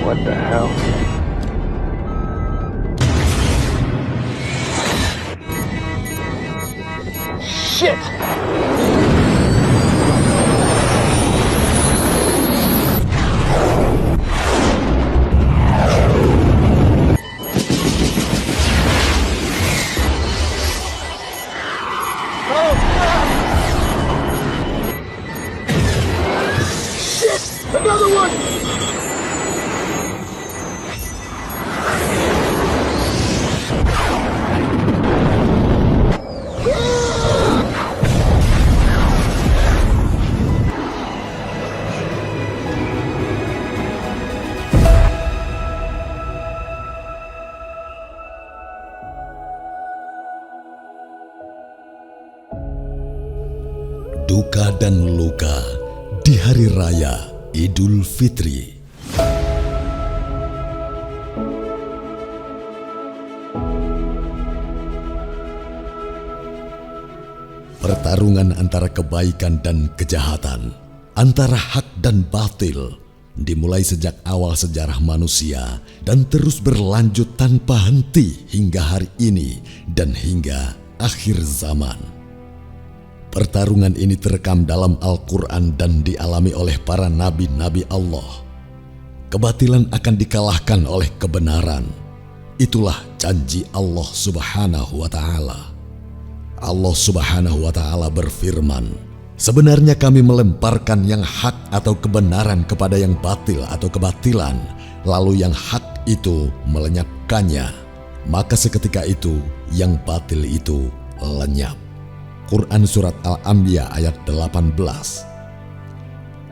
What the hell? Shit! Another one! Duka dan luka di hari raya Idul Fitri. Pertarungan antara kebaikan dan kejahatan, antara hak dan batil, dimulai sejak awal sejarah manusia dan terus berlanjut tanpa henti hingga hari ini dan hingga akhir zaman. Pertarungan ini terekam dalam Al-Quran dan dialami oleh para nabi-nabi Allah. Kebatilan akan dikalahkan oleh kebenaran. Itulah janji Allah Subhanahu wa Ta'ala. Allah Subhanahu wa Ta'ala berfirman, "Sebenarnya kami melemparkan yang hak atau kebenaran kepada yang batil atau kebatilan, lalu yang hak itu melenyapkannya. Maka seketika itu yang batil itu lenyap." Quran Surat Al-Anbiya ayat 18.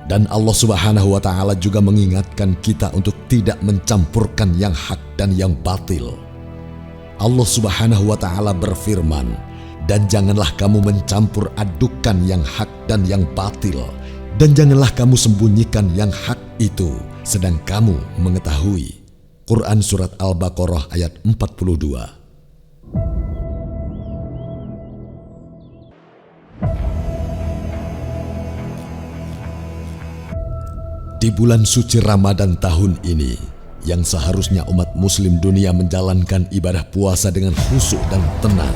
Dan Allah Subhanahu wa Ta'ala juga mengingatkan kita untuk tidak mencampurkan yang hak dan yang batil. Allah Subhanahu wa Ta'ala berfirman, "Dan janganlah kamu mencampur adukan yang hak dan yang batil, dan janganlah kamu sembunyikan yang hak itu, sedang kamu mengetahui." Quran Surat Al-Baqarah ayat 42. Di bulan suci Ramadan tahun ini, yang seharusnya umat muslim dunia menjalankan ibadah puasa dengan khusyuk dan tenang,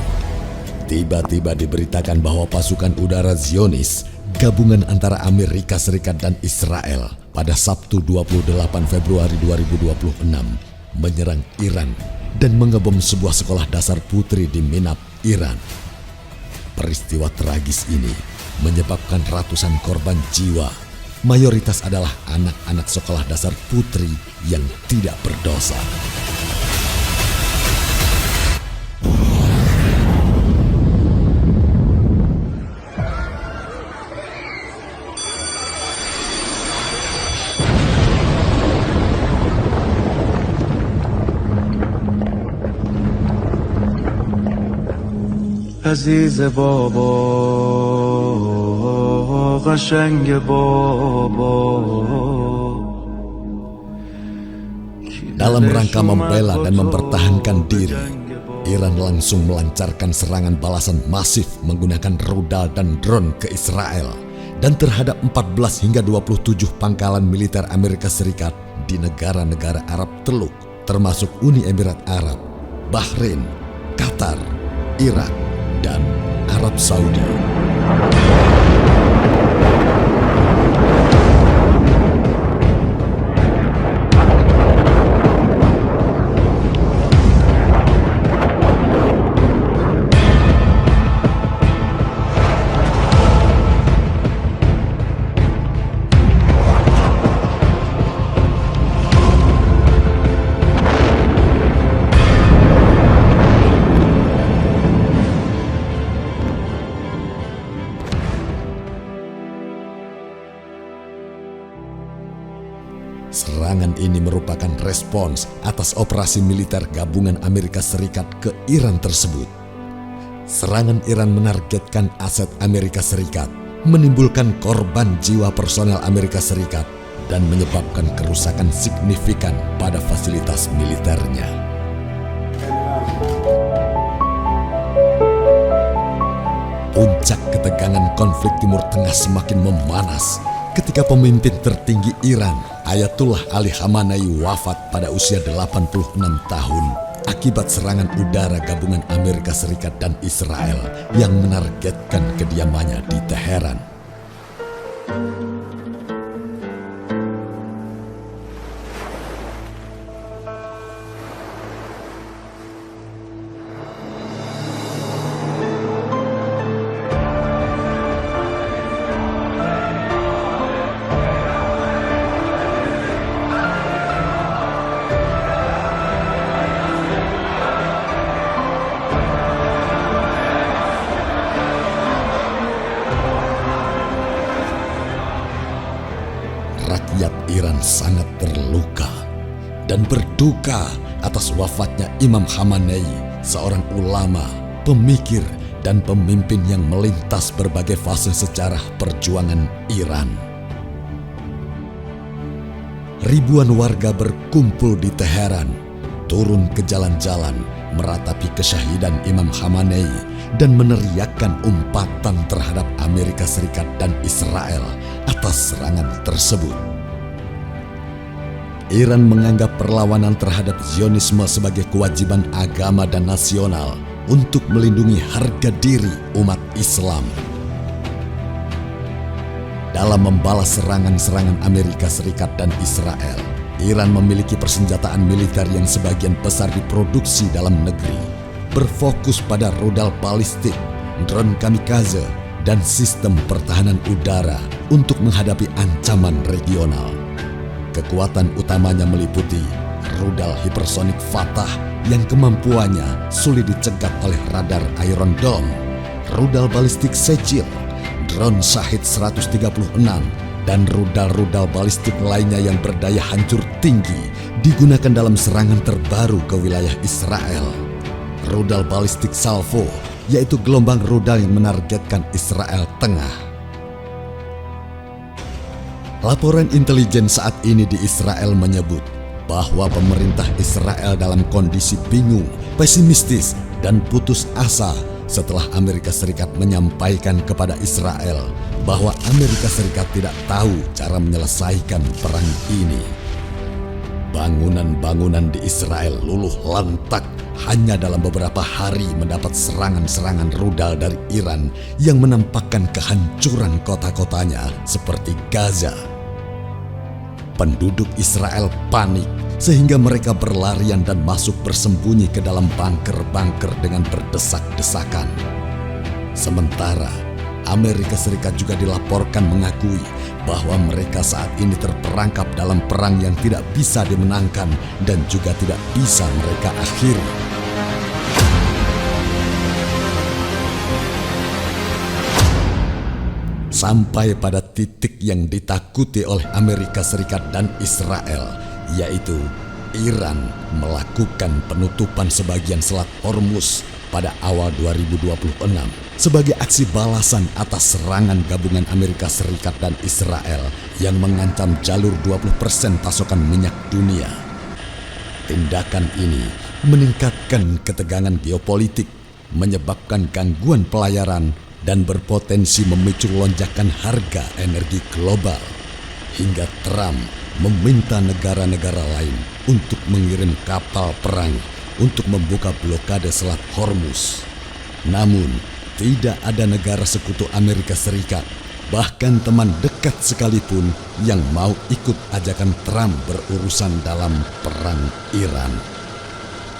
tiba-tiba diberitakan bahwa pasukan udara Zionis, gabungan antara Amerika Serikat dan Israel, pada Sabtu 28 Februari 2026 menyerang Iran dan mengebom sebuah sekolah dasar putri di Minab, Iran. Peristiwa tragis ini menyebabkan ratusan korban jiwa. Mayoritas adalah anak-anak sekolah dasar putri yang tidak berdosa. عزیز بابا قشنگ بابا. Dalam rangka membela dan mempertahankan diri, Iran langsung melancarkan serangan balasan masif menggunakan rudal dan drone ke Israel dan terhadap 14 hingga 27 pangkalan militer Amerika Serikat di negara-negara Arab Teluk, termasuk Uni Emirat Arab, Bahrain, Qatar, Irak, dan Arab Saudi. Serangan ini merupakan respons atas operasi militer gabungan Amerika Serikat ke Iran tersebut. Serangan Iran menargetkan aset Amerika Serikat, menimbulkan korban jiwa personel Amerika Serikat, dan menyebabkan kerusakan signifikan pada fasilitas militernya. Puncak ketegangan konflik Timur Tengah semakin memanas ketika pemimpin tertinggi Iran, Ayatullah Ali Khamenei, wafat pada usia 86 tahun akibat serangan udara gabungan Amerika Serikat dan Israel yang menargetkan kediamannya di Teheran. Rakyat Iran sangat terluka dan berduka atas wafatnya Imam Khamenei, seorang ulama, pemikir, dan pemimpin yang melintas berbagai fase sejarah perjuangan Iran. Ribuan warga berkumpul di Teheran, turun ke jalan-jalan, meratapi kesyahidan Imam Khamenei, dan meneriakkan umpatan terhadap Amerika Serikat dan Israel atas serangan tersebut. Iran menganggap perlawanan terhadap Zionisme sebagai kewajiban agama dan nasional untuk melindungi harga diri umat Islam. Dalam membalas serangan-serangan Amerika Serikat dan Israel, Iran memiliki persenjataan militer yang sebagian besar diproduksi dalam negeri, berfokus pada rudal balistik, drone kamikaze, dan sistem pertahanan udara untuk menghadapi ancaman regional. Kekuatan utamanya meliputi rudal hipersonik Fatah yang kemampuannya sulit dicegat oleh radar Iron Dome, rudal balistik Sejil, drone Shahid 136, dan rudal-rudal balistik lainnya yang berdaya hancur tinggi digunakan dalam serangan terbaru ke wilayah Israel. Rudal balistik Salvo, yaitu gelombang rudal yang menargetkan Israel Tengah. Laporan intelijen saat ini di Israel menyebut bahwa pemerintah Israel dalam kondisi bingung, pesimistis, dan putus asa setelah Amerika Serikat menyampaikan kepada Israel bahwa Amerika Serikat tidak tahu cara menyelesaikan perang ini. Bangunan-bangunan di Israel luluh lantak hanya dalam beberapa hari mendapat serangan-serangan rudal dari Iran yang menampakkan kehancuran kota-kotanya seperti Gaza. Penduduk Israel panik sehingga mereka berlarian dan masuk bersembunyi ke dalam bunker-bunker dengan berdesak-desakan. Sementara Amerika Serikat juga dilaporkan mengakui bahwa mereka saat ini terperangkap dalam perang yang tidak bisa dimenangkan dan juga tidak bisa mereka akhiri. Sampai pada titik yang ditakuti oleh Amerika Serikat dan Israel, yaitu Iran melakukan penutupan sebagian Selat Hormuz pada awal 2026 sebagai aksi balasan atas serangan gabungan Amerika Serikat dan Israel yang mengancam jalur 20% pasokan minyak dunia. Tindakan ini meningkatkan ketegangan geopolitik, menyebabkan gangguan pelayaran, dan berpotensi memicu lonjakan harga energi global, hingga Trump meminta negara-negara lain untuk mengirim kapal perang untuk membuka blokade Selat Hormuz. Namun, tidak ada negara sekutu Amerika Serikat, bahkan teman dekat sekalipun, yang mau ikut ajakan Trump berurusan dalam perang Iran.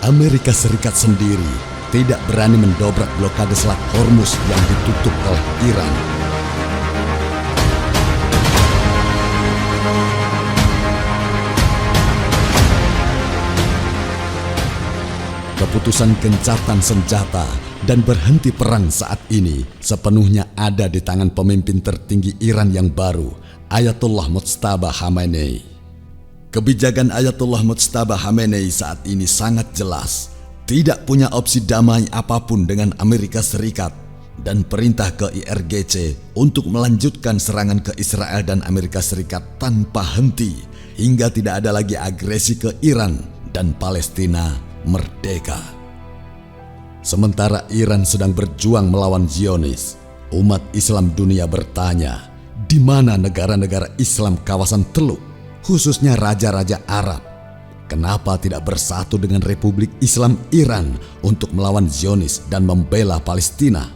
Amerika Serikat sendiri tidak berani mendobrak blokade Selat Hormuz yang ditutup oleh Iran. Keputusan gencatan senjata dan berhenti perang saat ini sepenuhnya ada di tangan pemimpin tertinggi Iran yang baru, Ayatollah Mojtaba Khamenei. Kebijakan Ayatollah Mujtaba Khamenei saat ini sangat jelas. Tidak punya opsi damai apapun dengan Amerika Serikat dan perintah ke IRGC untuk melanjutkan serangan ke Israel dan Amerika Serikat tanpa henti hingga tidak ada lagi agresi ke Iran dan Palestina merdeka. Sementara Iran sedang berjuang melawan Zionis, umat Islam dunia bertanya, di mana negara-negara Islam kawasan Teluk, khususnya raja-raja Arab? Kenapa tidak bersatu dengan Republik Islam Iran untuk melawan Zionis dan membela Palestina?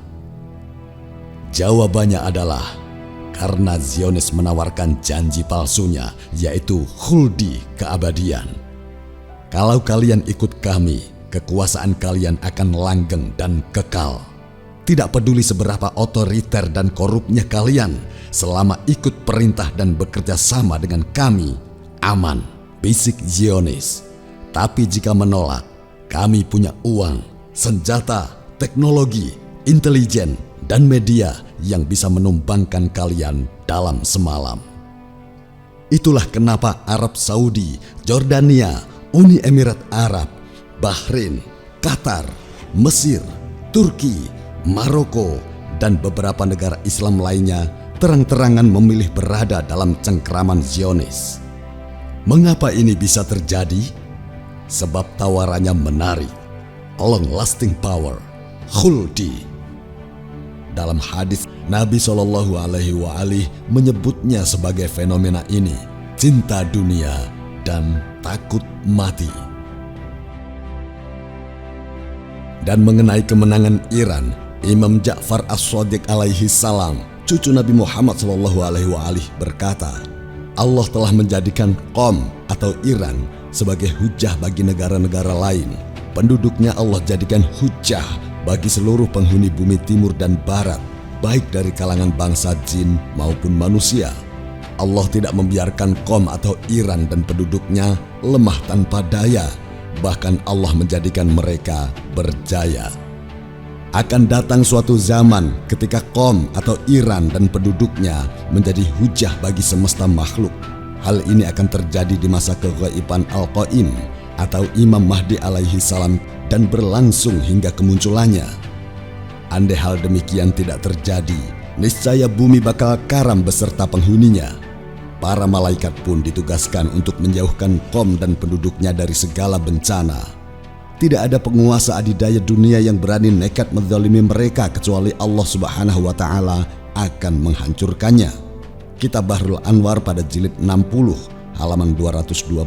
Jawabannya adalah karena Zionis menawarkan janji palsunya, yaitu khuldi, keabadian. Kalau kalian ikut kami, kekuasaan kalian akan langgeng dan kekal. Tidak peduli seberapa otoriter dan korupnya kalian, selama ikut perintah dan bekerja sama dengan kami, aman, bisik Zionis. Tapi jika menolak, kami punya uang, senjata, teknologi, intelijen, dan media yang bisa menumbangkan kalian dalam semalam. Itulah kenapa Arab Saudi, Jordania, Uni Emirat Arab, Bahrain, Qatar, Mesir, Turki, Maroko, dan beberapa negara Islam lainnya terang-terangan memilih berada dalam cengkraman Zionis. Mengapa ini bisa terjadi? Sebab tawarannya menarik, long lasting power, khuldi. Dalam hadis, Nabi SAW menyebutnya sebagai fenomena ini, cinta dunia dan takut mati. Dan mengenai kemenangan Iran, Imam Ja'far As-Shadiq alaihi salam, cucu Nabi Muhammad SAW berkata, Allah telah menjadikan Qom atau Iran sebagai hujah bagi negara-negara lain. Penduduknya Allah jadikan hujah bagi seluruh penghuni bumi timur dan barat, baik dari kalangan bangsa jin maupun manusia. Allah tidak membiarkan Qom atau Iran dan penduduknya lemah tanpa daya, bahkan Allah menjadikan mereka berjaya. Akan datang suatu zaman ketika Qom atau Iran dan penduduknya menjadi hujah bagi semesta makhluk. Hal ini akan terjadi di masa keghaiban Al-Qaim atau Imam Mahdi alaihi salam dan berlangsung hingga kemunculannya. Andai hal demikian tidak terjadi, niscaya bumi bakal karam beserta penghuninya. Para malaikat pun ditugaskan untuk menjauhkan Qom dan penduduknya dari segala bencana. Tidak ada penguasa adidaya dunia yang berani nekat menzalimi mereka kecuali Allah Subhanahu wa Ta'ala akan menghancurkannya. Kitab Bahrul Anwar pada jilid 60 halaman 212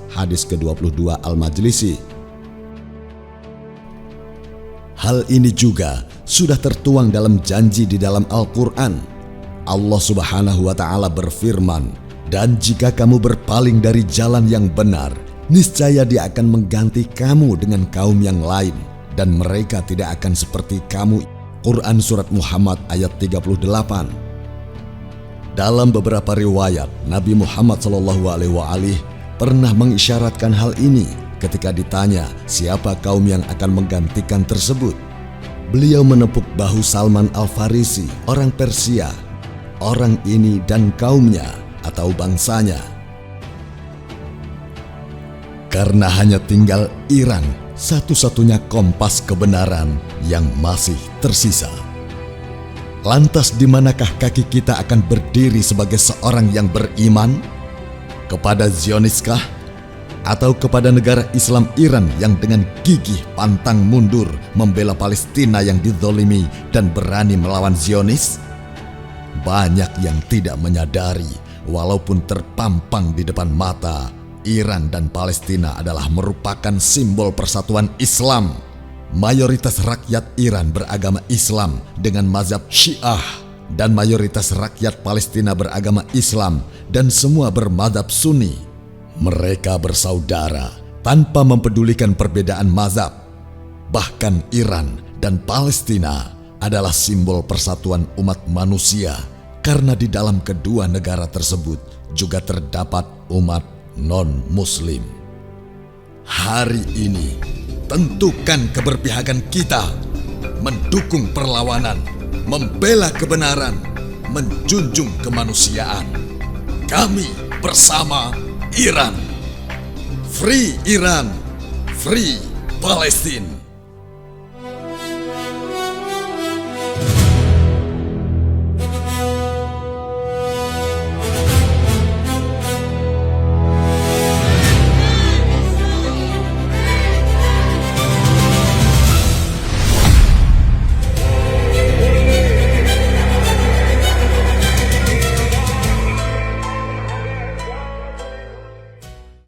hadis ke-22 Al-Majlisi. Hal ini juga sudah tertuang dalam janji di dalam Al-Quran. Allah Subhanahu wa Ta'ala berfirman, dan jika kamu berpaling dari jalan yang benar, niscaya Dia akan mengganti kamu dengan kaum yang lain, dan mereka tidak akan seperti kamu. Quran Surat Muhammad ayat 38. Dalam beberapa riwayat, Nabi Muhammad SAW pernah mengisyaratkan hal ini ketika ditanya siapa kaum yang akan menggantikan tersebut. Beliau menepuk bahu Salman Al-Farisi, orang Persia. Orang ini dan kaumnya atau bangsanya. Karena hanya tinggal Iran, satu-satunya kompas kebenaran yang masih tersisa. Lantas di manakah kaki kita akan berdiri sebagai seorang yang beriman? Kepada Zioniskah? Atau kepada negara Islam Iran yang dengan gigih pantang mundur membela Palestina yang dizolimi dan berani melawan Zionis? Banyak yang tidak menyadari, walaupun terpampang di depan mata, Iran dan Palestina adalah merupakan simbol persatuan Islam. Mayoritas rakyat Iran beragama Islam dengan mazhab Syiah, dan mayoritas rakyat Palestina beragama Islam dan semua bermadzhab Sunni. Mereka bersaudara tanpa mempedulikan perbedaan mazhab. Bahkan Iran dan Palestina adalah simbol persatuan umat manusia, karena di dalam kedua negara tersebut juga terdapat umat non-Muslim. Hari ini, tentukan keberpihakan kita, mendukung perlawanan, membela kebenaran, menjunjung kemanusiaan. Kami bersama Iran. Free Iran, Free Palestine.